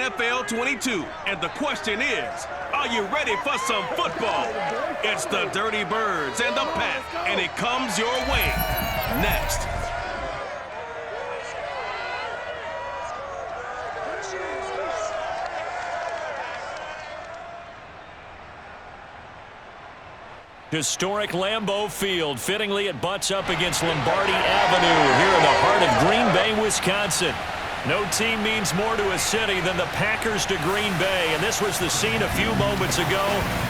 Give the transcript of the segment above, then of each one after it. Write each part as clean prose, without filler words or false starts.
NFL 22. And the question is, are you ready for some football? It's the Dirty Birds and the Pack, and it comes your way next. Historic Lambeau Field. Fittingly, it butts up against Lombardi Avenue here in the heart of Green Bay, Wisconsin. No team means more to a city than the Packers to Green Bay, and this was the scene a few moments ago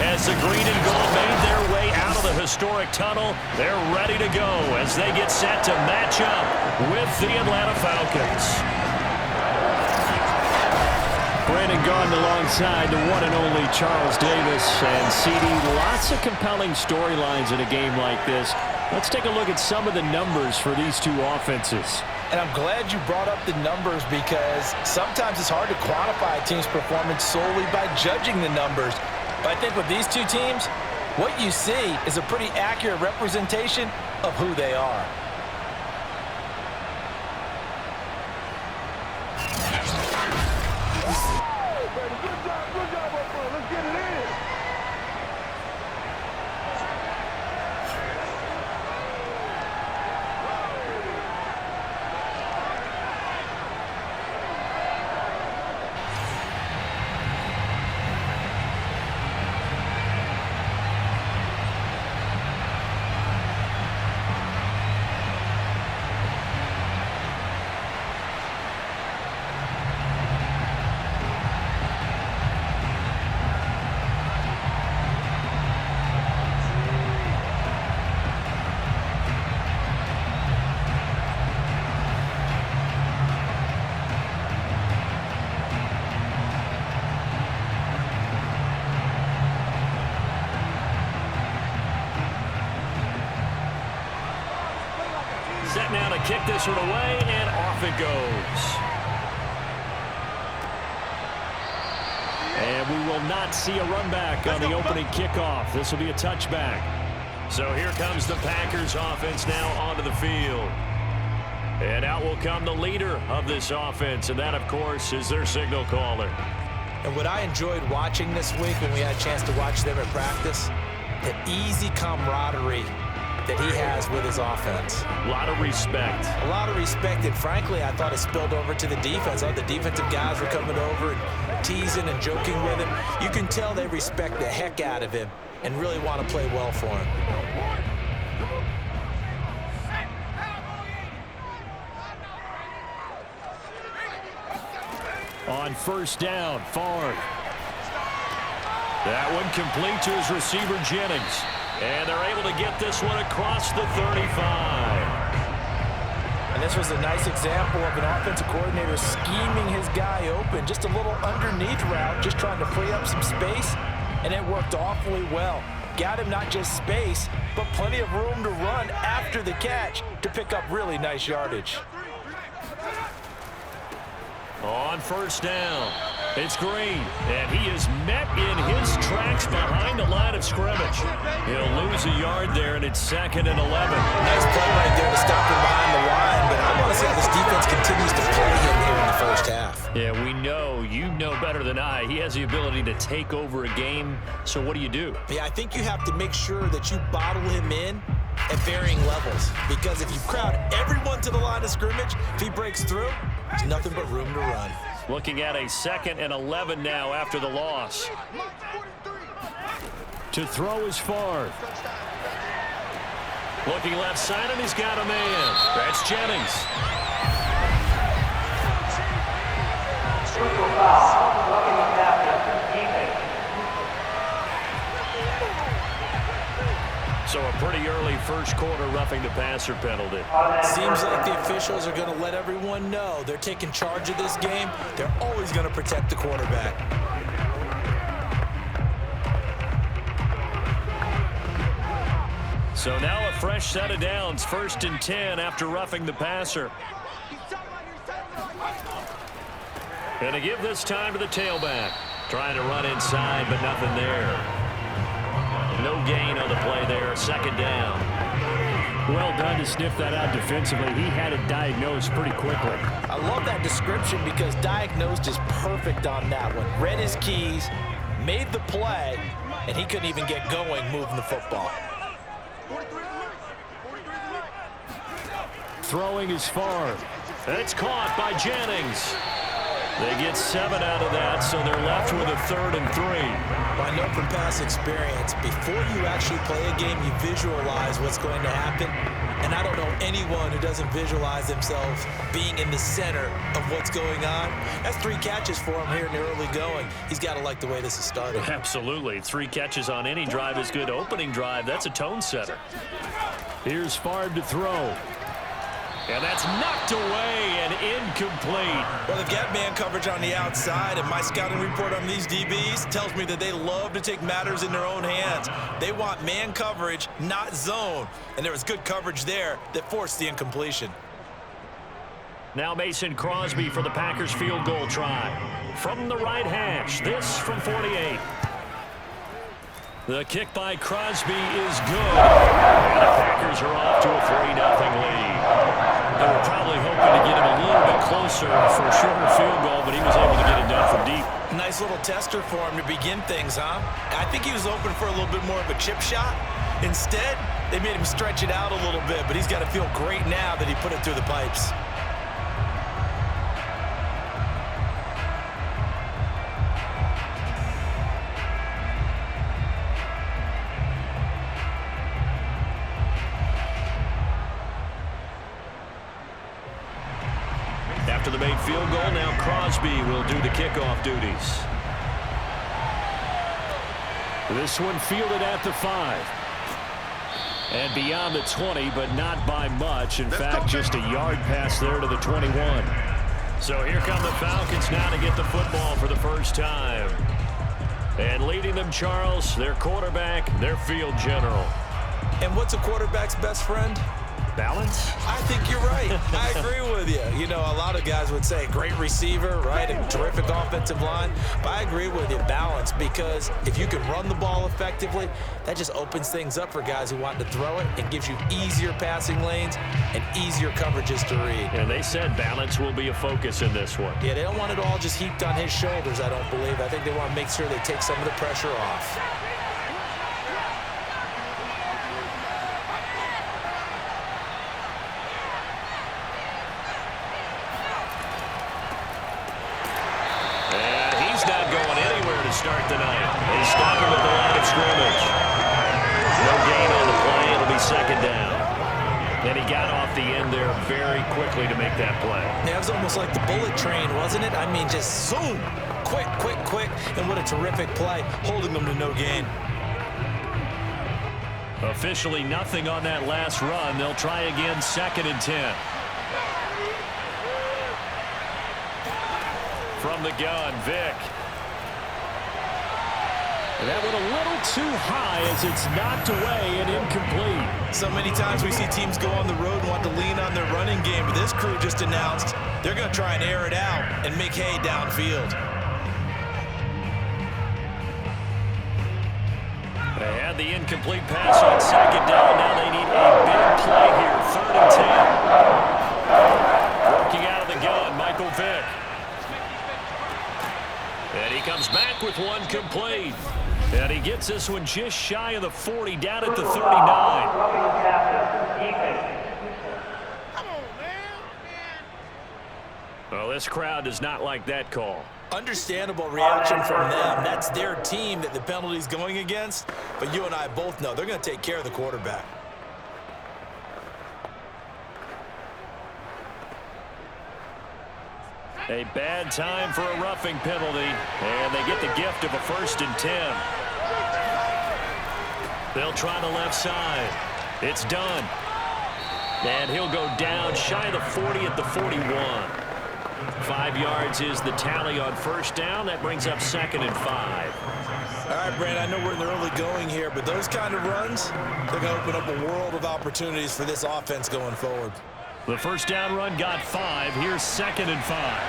as the green and gold made their way out of the historic tunnel. They're ready to go as they get set to match up with the Atlanta Falcons. Brandon Gaudin alongside the one and only Charles Davis. And CD, lots of compelling storylines in a game like this. Let's take a look at some of the numbers for these two offenses. And I'm glad you brought up the numbers because sometimes it's hard to quantify a team's performance solely by judging the numbers. But I think with these two teams, what you see is a pretty accurate representation of who they are. Set now to kick this one away, and off it goes. And we will not see a run back on the opening kickoff. This will be a touchback. So here comes the Packers offense now onto the field. And out will come the leader of this offense, and that, of course, is their signal caller. And what I enjoyed watching this week when we had a chance to watch them at practice, the easy camaraderie that he has with his offense. A lot of respect. A lot of respect, and frankly, I thought it spilled over to the defense. The defensive guys were coming over and teasing and joking with him. You can tell they respect the heck out of him and really want to play well for him. On first down, Favre. That one complete to his receiver, Jennings. And they're able to get this one across the 35. And this was a nice example of an offensive coordinator scheming his guy open. Just a little underneath route, just trying to free up some space, and it worked awfully well. Got him not just space, but plenty of room to run after the catch to pick up really nice yardage. On first down, it's Green, and he is met in his tracks behind the line of scrimmage. He'll lose a yard there, and it's 2nd and 11. Nice play right there to stop him behind the line, but I want to see how this defense continues to play him here in the first half. Yeah, we know, you know better than I, he has the ability to take over a game, so what do you do? Yeah, I think you have to make sure that you bottle him in at varying levels, because if you crowd everyone to the line of scrimmage, if he breaks through, there's nothing but room to run. Looking at a 2nd and 11 now after the loss. To throw is Favre. Looking left side, and he's got a man. That's Jennings. So a pretty early first quarter roughing the passer penalty. Seems like the officials are going to let everyone know they're taking charge of this game. They're always going to protect the quarterback. So now a fresh set of downs, 1st and 10 after roughing the passer. And to give this time to the tailback. Trying to run inside, but nothing there. No gain on the play there, 2nd down. Well done to sniff that out defensively. He had it diagnosed pretty quickly. I love that description because diagnosed is perfect on that one. Read his keys, made the play, and he couldn't even get going moving the football. Throwing is Favre. It's caught by Jennings. They get 7 out of that, so they're left with a 3rd and 3. I know from past experience, before you actually play a game, you visualize what's going to happen. And I don't know anyone who doesn't visualize themselves being in the center of what's going on. That's 3 catches for him here in the early going. He's got to like the way this is starting. Absolutely. 3 catches on any drive is good. Opening drive, that's a tone setter. Here's Favre to throw. And that's knocked away and incomplete. Well, they've got man coverage on the outside, and my scouting report on these DBs tells me that they love to take matters in their own hands. They want man coverage, not zone. And there was good coverage there that forced the incompletion. Now Mason Crosby for the Packers field goal try. From the right hash, this from 48. The kick by Crosby is good. And the Packers are off to a 3-0 lead. They were probably hoping to get him a little bit closer for a shorter field goal, but he was able to get it done from deep. Nice little tester for him to begin things, huh? I think he was open for a little bit more of a chip shot. Instead, they made him stretch it out a little bit, but he's got to feel great now that he put it through the pipes. After the made field goal, now Crosby will do the kickoff duties. This one fielded at the 5. And beyond the 20, but not by much. In fact, just a yard pass there to the 21. So here come the Falcons now to get the football for the first time. And leading them, Charles, their quarterback, their field general. And what's a quarterback's best friend? Balance? I think you're right. I agree with you. You know, a lot of guys would say great receiver, right? A terrific offensive line. But I agree with you, balance, because if you can run the ball effectively, that just opens things up for guys who want to throw it. It gives you easier passing lanes and easier coverages to read. And they said balance will be a focus in this one. Yeah, they don't want it all just heaped on his shoulders, I don't believe. I think they want to make sure they take some of the pressure off. Start tonight. They stop him at the line of scrimmage. No gain on the play. It'll be 2nd down. And he got off the end there very quickly to make that play. Yeah, it was almost like the bullet train, wasn't it? I mean, just zoom. Quick, quick, quick. And what a terrific play, holding them to no gain. Officially nothing on that last run. They'll try again, 2nd and 10. From the gun, Vick. And that went a little too high as it's knocked away and incomplete. So many times we see teams go on the road and want to lean on their running game, but this crew just announced they're going to try and air it out and make hay downfield. They had the incomplete pass on 2nd down. Now they need a big play here. 3rd and 10. Working out of the gun, Michael Vick. And he comes back with one complete. And he gets this one just shy of the 40, down at the 39. Well, this crowd does not like that call. Understandable reaction from them. That's their team that the penalty's going against. But you and I both know they're going to take care of the quarterback. A bad time for a roughing penalty. And they get the gift of a 1st and 10. They'll try the left side. It's done. And he'll go down shy of the 40 at the 41. 5 yards is the tally on 1st down. That brings up 2nd and 5. All right, Brad, I know we're in the early going here, but those kind of runs, they're going to open up a world of opportunities for this offense going forward. The 1st down run got 5. Here's 2nd and 5.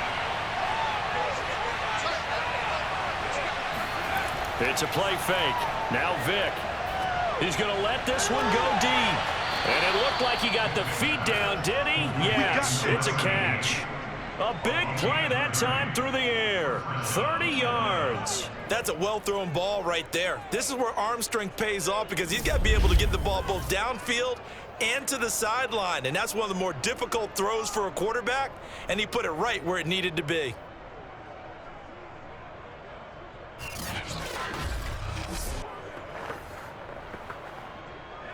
It's a play fake. Now Vick. He's going to let this one go deep. And it looked like he got the feet down, did he? Yes, it's a catch. A big play that time through the air. 30 yards. That's a well-thrown ball right there. This is where arm strength pays off because he's got to be able to get the ball both downfield and to the sideline. And that's one of the more difficult throws for a quarterback, and he put it right where it needed to be.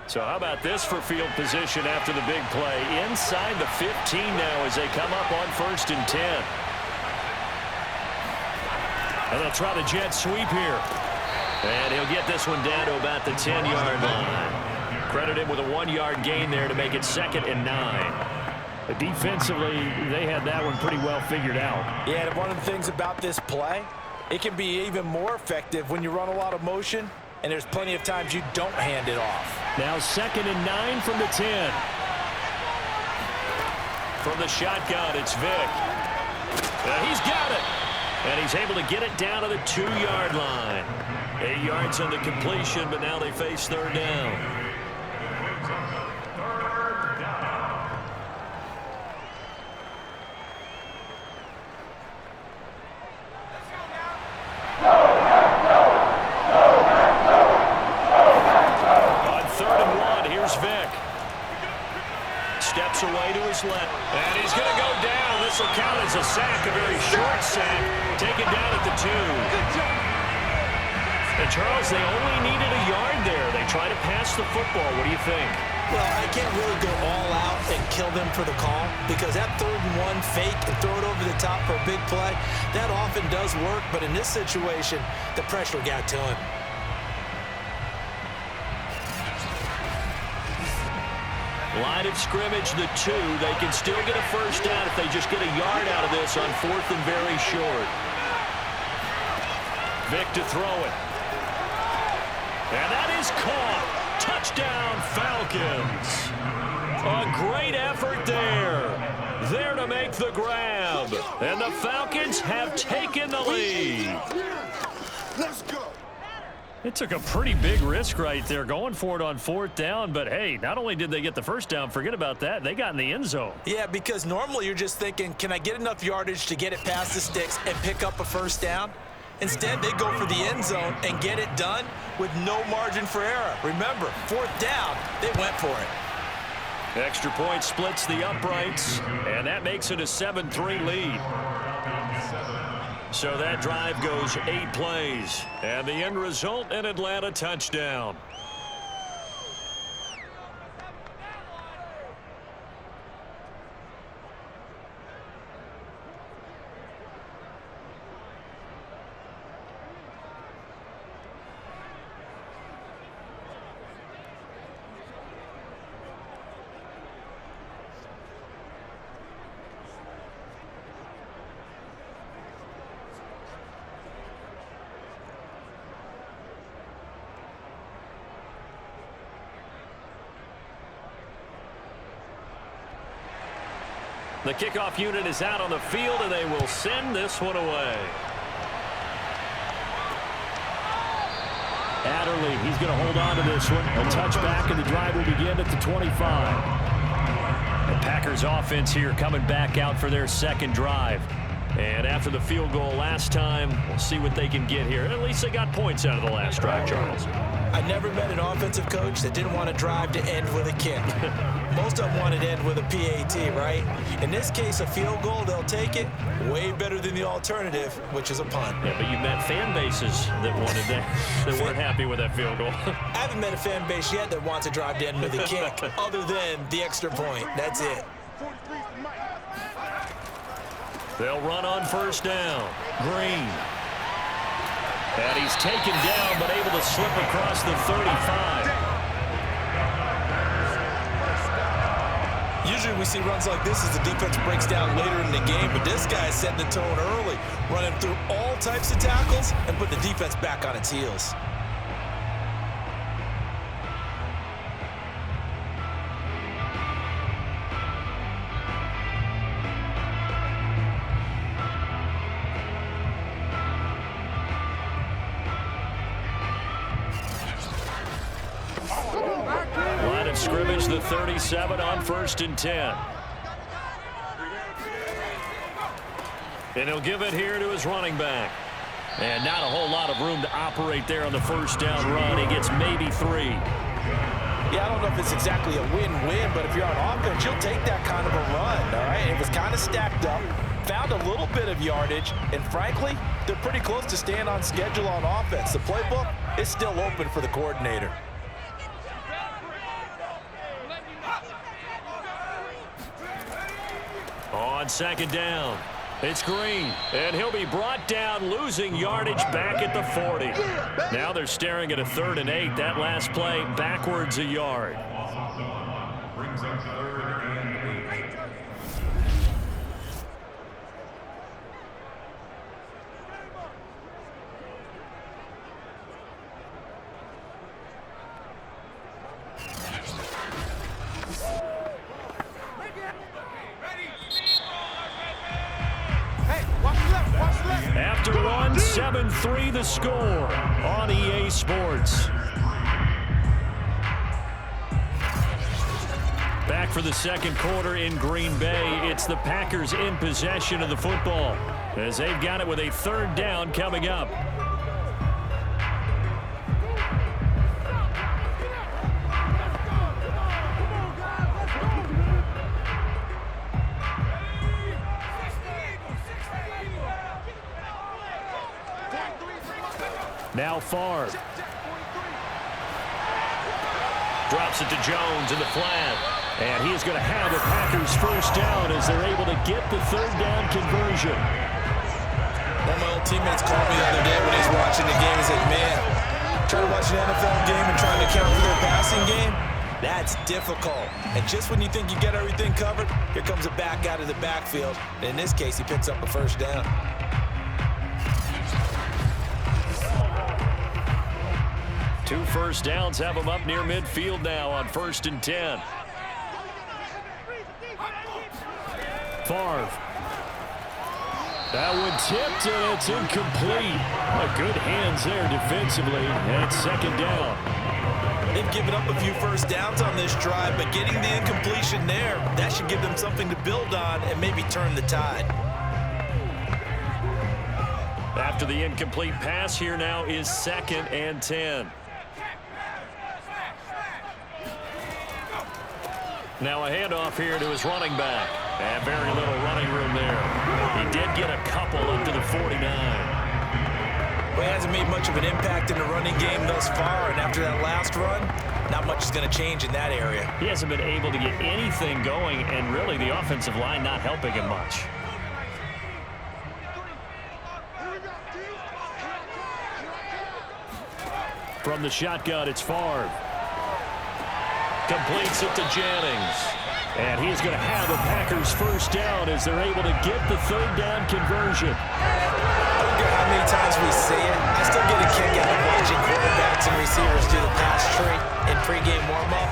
So how about this for field position after the big play? Inside the 15 now as they come up on 1st and 10. And they'll try the jet sweep here. And he'll get this one down to about the 10-yard line. Credit him with a 1-yard gain there to make it 2nd and 9. Defensively, they had that one pretty well figured out. Yeah, and one of the things about this play, it can be even more effective when you run a lot of motion, and there's plenty of times you don't hand it off. Now 2nd and 9 from the 10. From the shotgun, it's Vick. He's got it. And he's able to get it down to the 2-yard line. 8 yards on the completion, but now they face 3rd down. Steps away to his left. And he's going to go down. This will count as a sack, a very short sack. Taken down at the 2. And Charles, they only needed a yard there. They try to pass the football. What do you think? Well, I can't really go all out and kill them for the call because that 3rd and 1 fake and throw it over the top for a big play, that often does work. But in this situation, the pressure got to him. Line of scrimmage, the 2. They can still get a 1st down if they just get a yard out of this on 4th and very short. Vick to throw it. And that is caught. Touchdown, Falcons. A great effort there. There to make the grab. And the Falcons have taken the lead. Let's go. It took a pretty big risk right there going for it on 4th down, but hey, not only did they get the 1st down, forget about that, they got in the end zone. Yeah, because normally you're just thinking, can I get enough yardage to get it past the sticks and pick up a 1st down? Instead, they go for the end zone and get it done with no margin for error. Remember, 4th down, they went for it. Extra point splits the uprights, and that makes it a 7-3 lead. So that drive goes 8 plays, and the end result, an Atlanta touchdown. The kickoff unit is out on the field, and they will send this one away. Adderley, he's going to hold on to this one. A touchback, and the drive will begin at the 25. The Packers offense here coming back out for their 2nd drive. And after the field goal last time, we'll see what they can get here. And at least they got points out of the last drive, Charles. I never met an offensive coach that didn't want a drive to end with a kick. Most of them want it to end with a PAT, right? In this case, a field goal, they'll take it. Way better than the alternative, which is a punt. Yeah, but you met fan bases that wanted that, that weren't happy with that field goal. I haven't met a fan base yet that wants a drive to end with a kick, other than the extra point. That's it. They'll run on 1st down. Green. And he's taken down, but able to slip across the 35. Usually we see runs like this as the defense breaks down later in the game, but this guy is setting the tone early, running through all types of tackles and put the defense back on its heels. scrimmage, the 37 on 1st and 10. And he'll give it here to his running back. And not a whole lot of room to operate there on the first down run. He gets maybe 3. Yeah, I don't know if it's exactly a win-win, but if you're on offense, you'll take that kind of a run, all right? It was kind of stacked up, found a little bit of yardage, and frankly, they're pretty close to staying on schedule on offense. The playbook is still open for the coordinator. On 2nd down, it's Green, and he'll be brought down, losing yardage back at the 40. Now they're staring at a 3rd and 8. That last play, backwards a yard. Brings up 3rd and 8. After one, 7-3 the score on EA Sports. Back for the second quarter in Green Bay. It's the Packers in possession of the football as they've got it with a 3rd down coming up. Now Favre. Drops it to Jones in the flat. And he's going to have the Packers first down as they're able to get the 3rd down conversion. One of my old teammates called me the other day when he was watching the game. He said, man, trying to watch an NFL game and trying to account for their passing game, that's difficult. And just when you think you get everything covered, here comes a back out of the backfield. And in this case, he picks up a first down. 2 first downs have them up near midfield now on 1st and 10. Favre. That one tipped, and it's incomplete. Good hands there defensively, and it's 2nd down. They've given up a few first downs on this drive, but getting the incompletion there, that should give them something to build on and maybe turn the tide. After the incomplete pass, here now is 2nd and 10. Now a handoff here to his running back. And very little running room there. He did get a couple up to the 49. Well, he hasn't made much of an impact in the running game thus far, and after that last run, not much is going to change in that area. He hasn't been able to get anything going, and really the offensive line not helping him much. From the shotgun, it's Favre. Completes it to Jennings. And he's going to have the Packers first down as they're able to get the 3rd down conversion. I don't care how many times we see it. I still get a kick out of watching quarterbacks and receivers do the pass tree in pregame warm-up.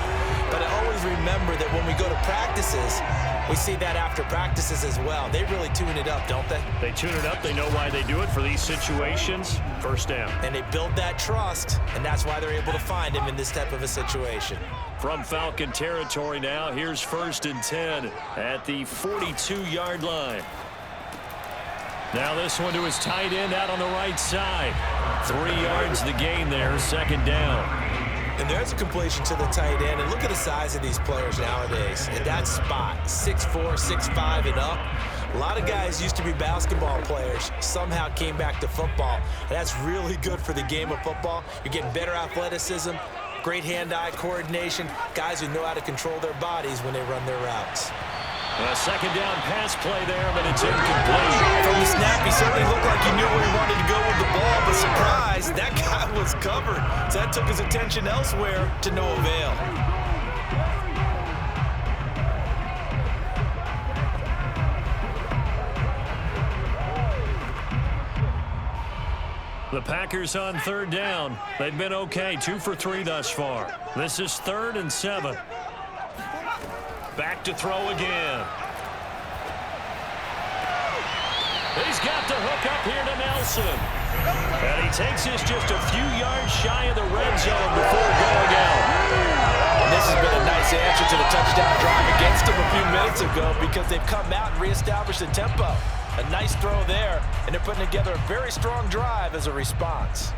But I always remember that when we go to practices, we see that after practices as well. They really tune it up, don't they? They tune it up. They know why they do it for these situations. First down. And they build that trust, and that's why they're able to find him in this type of a situation. From Falcon territory now, here's 1st and 10 at the 42-yard line. Now this one to his tight end out on the right side. 3 yards the gain there, 2nd down. And there's a completion to the tight end. And look at the size of these players nowadays. In that spot, 6'4", 6'5", and up. A lot of guys used to be basketball players, somehow came back to football. And that's really good for the game of football. You're getting better athleticism, great hand-eye coordination, guys who know how to control their bodies when they run their routes. A 2nd down pass play there, but it's incomplete. From the snap, he certainly looked like he knew where he wanted to go with the ball, but surprise, that guy was covered. So that took his attention elsewhere to no avail. The Packers on 3rd down. They've been okay, 2 for 3 thus far. This is 3rd and 7. Back to throw again. He's got the hook up here to Nelson. And he takes this just a few yards shy of the red zone before going out. And this has been a nice answer to the touchdown drive against them a few minutes ago because they've come out and reestablished the tempo. A nice throw there, and they're putting together a very strong drive as a response.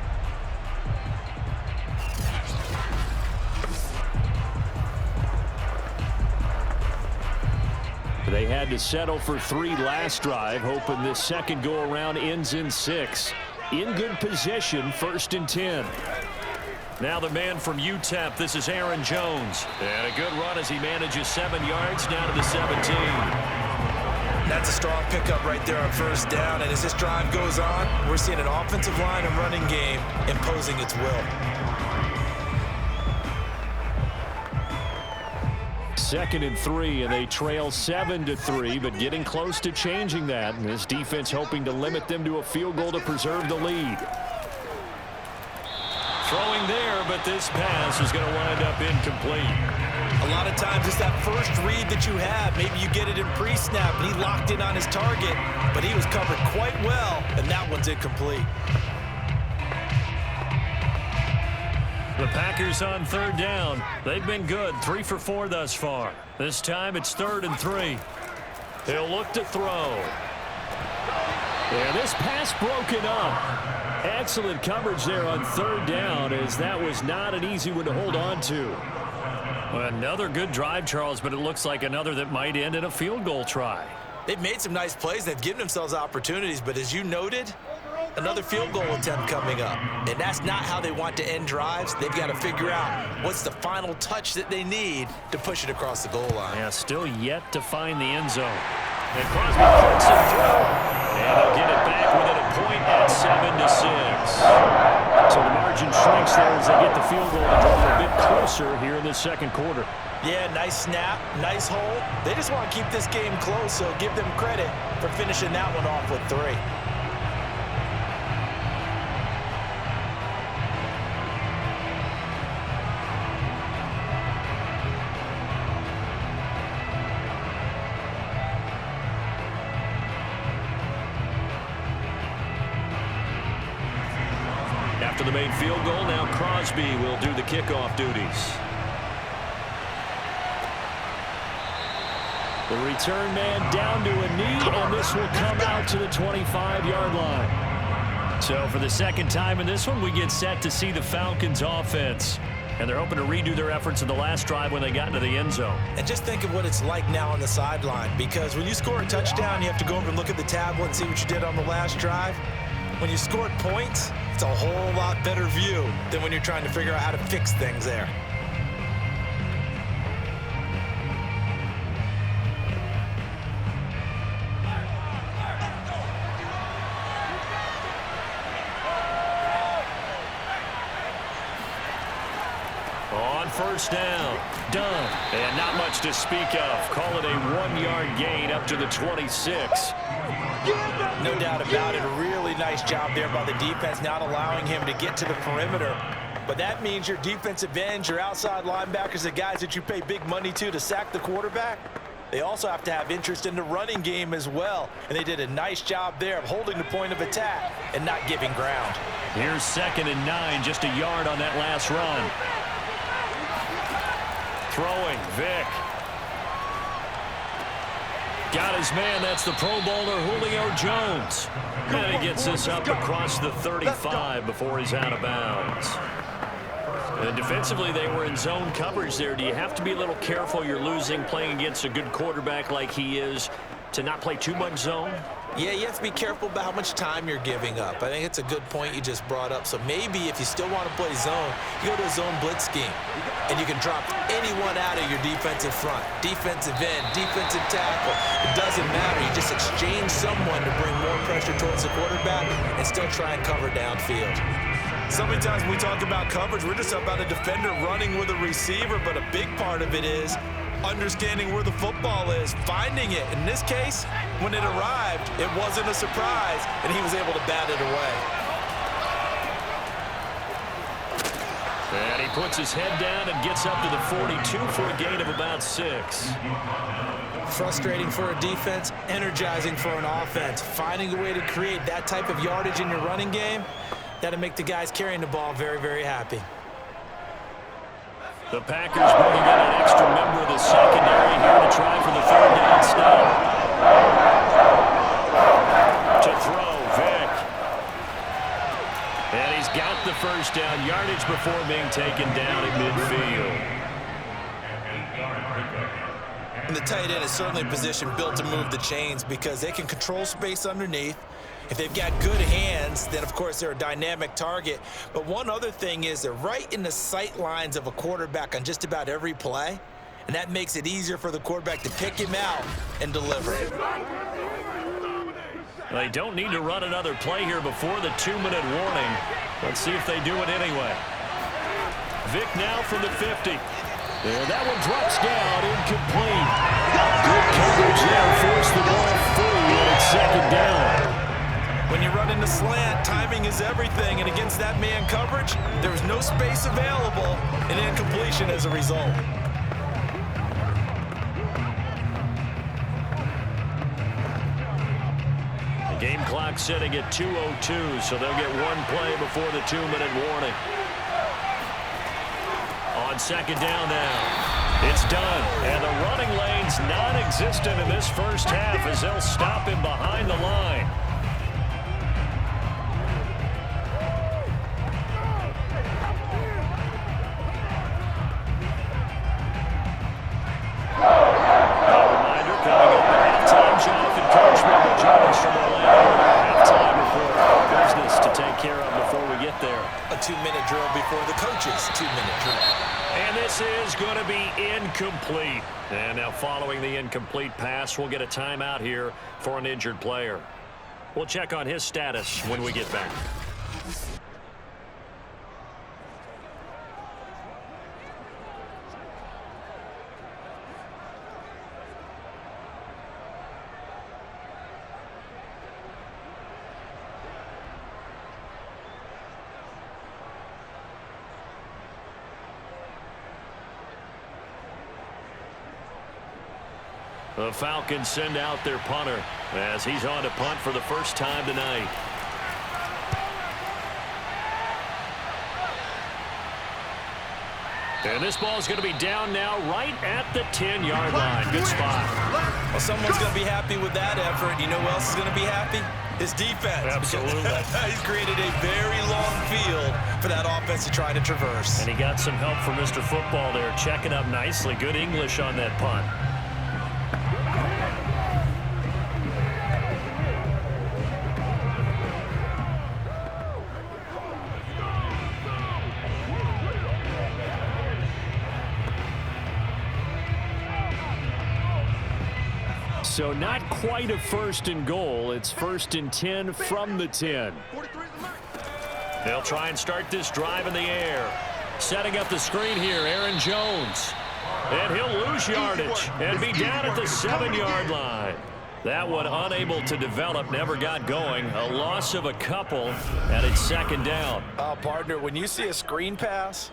They had to settle for 3 last drive, hoping this second go-around ends in 6. In good position, 1st and 10. Now the man from UTEP, this is Aaron Jones. And a good run as he manages 7 yards down to the 17. That's a strong pickup right there on 1st down, and as this drive goes on, we're seeing an offensive line and running game imposing its will. 2nd and 3, and they trail 7-3, but getting close to changing that. And this defense hoping to limit them to a field goal to preserve the lead. Throwing there, but this pass is going to wind up incomplete. A lot of times it's that first read that you have. Maybe you get it in pre-snap, and he locked in on his target, but he was covered quite well, and that one's incomplete. The Packers on 3rd down. They've been good, 3 for 4 thus far. This time it's 3rd and 3. They'll look to throw. Yeah, this pass broken up. Excellent coverage there on 3rd down, as that was not an easy one to hold on to. Well, another good drive, Charles, but it looks like another that might end in a field goal try. They've made some nice plays. They've given themselves opportunities, but as you noted, another field goal attempt coming up. And that's not how they want to end drives. They've got to figure out what's the final touch that they need to push it across the goal line. Yeah, still yet to find the end zone. And Crosby puts it through. And they'll get it back within a point at 7-6. So the margin shrinks there as they get the field goal to draw a bit closer here in the 2nd quarter. Yeah, nice snap, nice hold. They just want to keep this game close, so give them credit for finishing that one off with 3. After the made field goal, now Crosby will do the kickoff duties. The return man down to a knee, and this will come out to the 25-yard line. So for the 2nd time in this one, we get set to see the Falcons offense. And they're hoping to redo their efforts in the last drive when they got into the end zone. And just think of what it's like now on the sideline, because when you score a touchdown, you have to go over and look at the tablet and see what you did on the last drive. When you scored points, it's a whole lot better view than when you're trying to figure out how to fix things there. On 1st down, done. And not much to speak of. Call it a 1-yard gain up to the 26. No doubt about it. A really nice job there by the defense, not allowing him to get to the perimeter. But that means your defensive ends, your outside linebackers, the guys that you pay big money to sack the quarterback, they also have to have interest in the running game as well. And they did a nice job there of holding the point of attack and not giving ground. Here's 2nd and 9, just a yard on that last run. Throwing, Vick. Got his man, that's the Pro Bowler Julio Jones. And he gets this up across the 35 before he's out of bounds. And defensively, they were in zone coverage there. Do you have to be a little careful? You're losing playing against a good quarterback like he is to not play too much zone? Yeah, you have to be careful about how much time you're giving up. I think it's a good point you just brought up. So maybe if you still want to play zone, you go to a zone blitz scheme. And you can drop anyone out of your defensive front. Defensive end, defensive tackle. It doesn't matter. You just exchange someone to bring more pressure towards the quarterback and still try and cover downfield. So many times when we talk about coverage, we're just about a defender running with a receiver, but a big part of it is understanding where the football is, finding it. In this case, when it arrived, it wasn't a surprise, and he was able to bat it away. And he puts his head down and gets up to the 42 for a gain of about 6. Frustrating for a defense, energizing for an offense. Finding a way to create that type of yardage in your running game, that'll make the guys carrying the ball very, very happy. The Packers bringing in an extra member of the secondary here to try for the third down stop. To throw, Vick. And he's got the first down yardage before being taken down at midfield. And the tight end is certainly a position built to move the chains because they can control space underneath. If they've got good hands, then of course they're a dynamic target. But one other thing is they're right in the sight lines of a quarterback on just about every play. And that makes it easier for the quarterback to pick him out and deliver. They don't need to run another play here before the 2-minute warning. Let's see if they do it anyway. Vick now from the 50. And that one drops down, incomplete. Good coverage there, forced the ball free, and it's second down. When you run in the slant, timing is everything, and against that man coverage, there was no space available, and incompletion as a result. The game clock sitting at 2:02, so they'll get one play before the 2-minute warning. On second down now. It's done, and the running lane's non-existent in this first half as they'll stop him behind the line. Two-minute drill before the coach's 2-minute drill. And this is going to be incomplete. And now following the incomplete pass, we'll get a timeout here for an injured player. We'll check on his status when we get back. The Falcons send out their punter as he's on to punt for the first time tonight. And this ball is going to be down now right at the 10-yard line. Good spot. Well, someone's going to be happy with that effort. You know who else is going to be happy? His defense. Absolutely. He's created a very long field for that offense to try to traverse. And he got some help from Mr. Football there, checking up nicely. Good English on that punt. So not quite a first and goal. It's first and 10 from the 10. They'll try and start this drive in the air. Setting up the screen here, Aaron Jones. And he'll lose yardage and be down at the 7-yard line. That one unable to develop, never got going. A loss of a couple, and it's second down. Partner, when you see a screen pass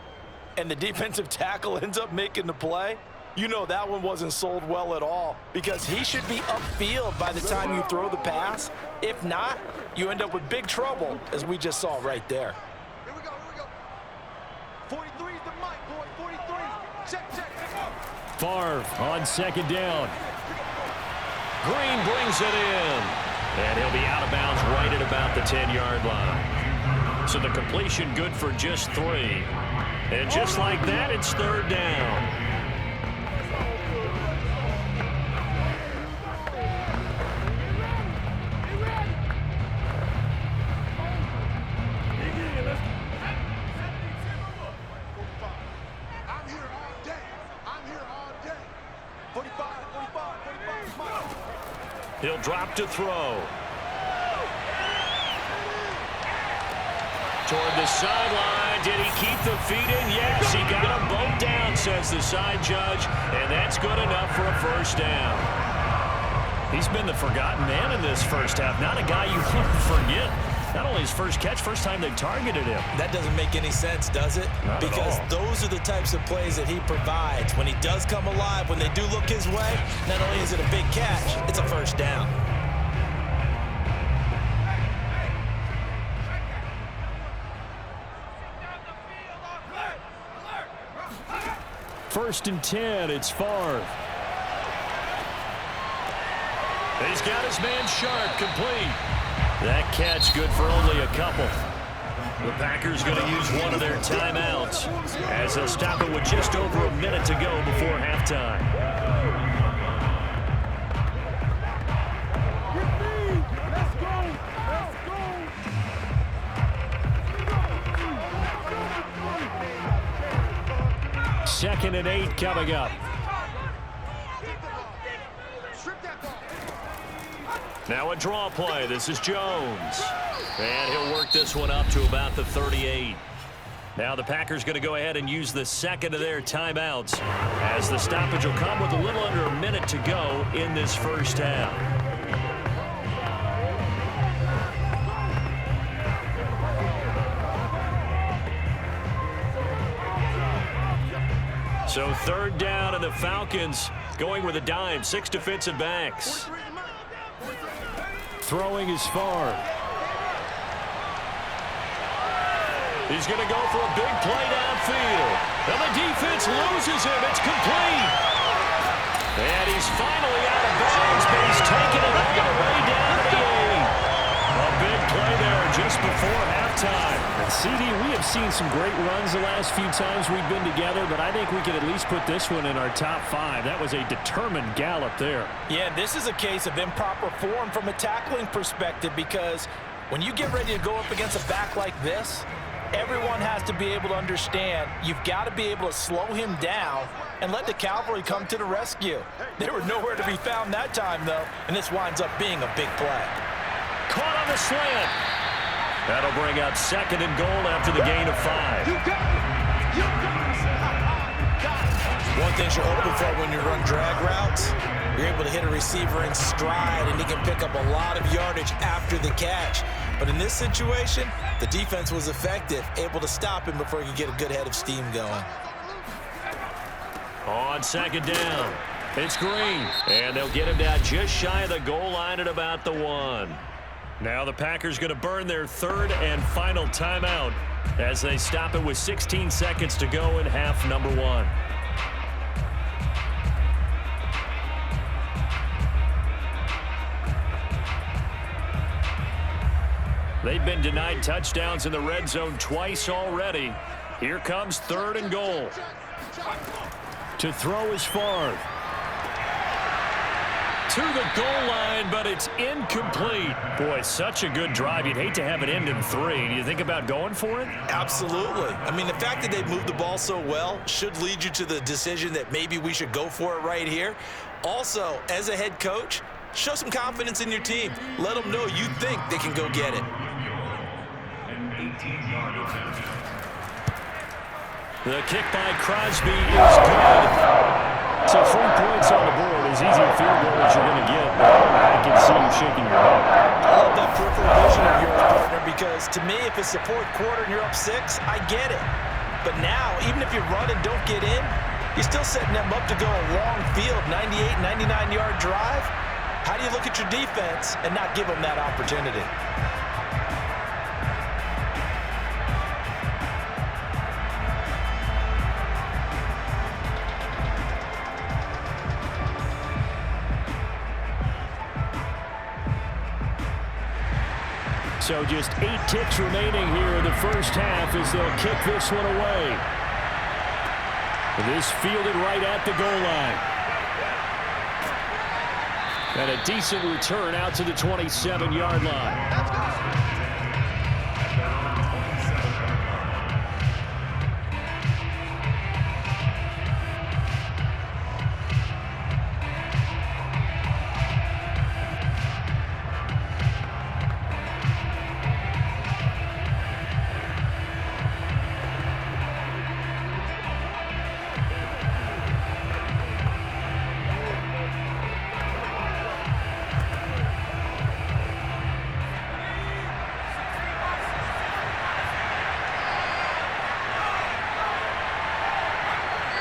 and the defensive tackle ends up making the play, you know that one wasn't sold well at all because he should be upfield by the time you throw the pass. If not, you end up with big trouble, as we just saw right there. Here we go, here we go. 43 is the mic, boy, 43. Check, check, check. Favre on second down. Green brings it in. And he'll be out of bounds right at about the 10-yard line. So the completion good for just 3. And just like that, it's third down. He'll drop to throw. Toward the sideline. Did he keep the feet in? Yes, he got them both down, says the side judge. And that's good enough for a first down. He's been the forgotten man in this first half. Not a guy you want to forget. Not only his first catch, first time they targeted him. That doesn't make any sense, does it? Not because at all. Those are the types of plays that he provides. When he does come alive, when they do look his way, not only is it a big catch, it's a first down. 1st and 10, it's Favre. He's got his man Sharp, complete. That catch good for only a couple. The Packers going to use one of their timeouts as they'll stop it with just over a minute to go before halftime. Second and 8 coming up. Now a draw play. This is Jones. And he'll work this one up to about the 38. Now the Packers going to go ahead and use the second of their timeouts as the stoppage will come with a little under a minute to go in this first half. So 3rd down, and the Falcons going with a dime. 6 defensive backs. Throwing is Favre. He's going to go for a big play downfield. And the defense loses him. It's complete. And he's finally out of bounds, but he's taking it all the way down to the 8. A big play there just before halftime. And CD, we have seen some great runs the last few times we've been together, but I think we could at least put this one in our top 5. That was a determined gallop there. Yeah, this is a case of improper form from a tackling perspective, because when you get ready to go up against a back like this, everyone has to be able to understand you've got to be able to slow him down and let the cavalry come to the rescue. They were nowhere to be found that time, though, and this winds up being a big play. Caught on the slant. That'll bring up 2nd and goal after the gain of 5. One thing you're hoping for when you run drag routes, you're able to hit a receiver in stride, and he can pick up a lot of yardage after the catch. But in this situation, the defense was effective, able to stop him before he could get a good head of steam going. On 2nd down, it's Green. And they'll get him down just shy of the goal line at about the 1. Now the Packers going to burn their 3rd and final timeout as they stop it with 16 seconds to go in half number 1. They've been denied touchdowns in the red zone twice already. Here comes 3rd and goal. To throw is Favre. To the goal line, but it's incomplete. Boy, such a good drive. You'd hate to have it end in 3. Do you think about going for it? Absolutely. I mean, the fact that they've moved the ball so well should lead you to the decision that maybe we should go for it right here. Also, as a head coach, show some confidence in your team. Let them know you think they can go get it. The kick by Crosby is good. So 3 points on the board, as easy a field goal as you're going to get. I can see you shaking your head. I love that peripheral vision of yours, partner, because to me, if it's the 4th quarter and you're up 6, I get it. But now, even if you run and don't get in, you're still setting them up to go a long field, 98, 99-yard drive. How do you look at your defense and not give them that opportunity? So just 8 ticks remaining here in the first half as they'll kick this one away. This fielded right at the goal line. And a decent return out to the 27-yard line.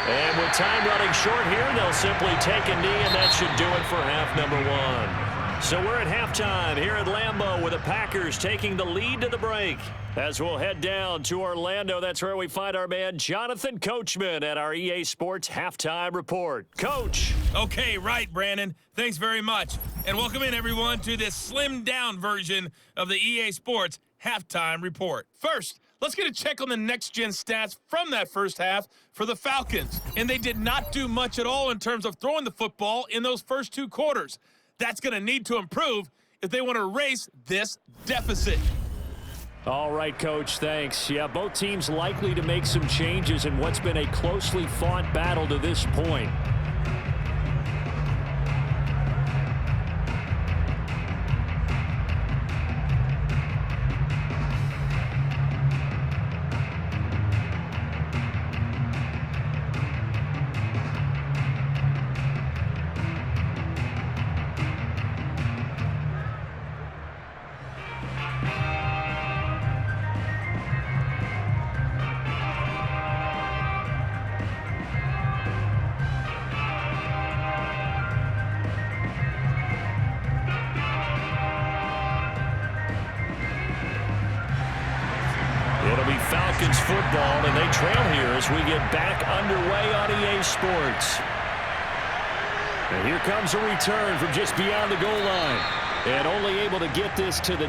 And with time running short here, they'll simply take a knee, and that should do it for half number 1. So we're at halftime here at Lambeau with the Packers taking the lead to the break. As we'll head down to Orlando, that's where we find our man Jonathan Coachman at our EA Sports Halftime Report. Coach. Okay, right, Brandon. Thanks very much. And welcome in, everyone, to this slimmed-down version of the EA Sports Halftime Report. First, let's get a check on the next-gen stats from that first half for the Falcons. And they did not do much at all in terms of throwing the football in those first two quarters. That's going to need to improve if they want to erase this deficit. All right, Coach, thanks. Yeah, both teams likely to make some changes in what's been a closely fought battle to this point. It'll be Falcons football, and they trail here as we get back underway on EA Sports. And here comes a return from just beyond the goal line. And only able to get this to the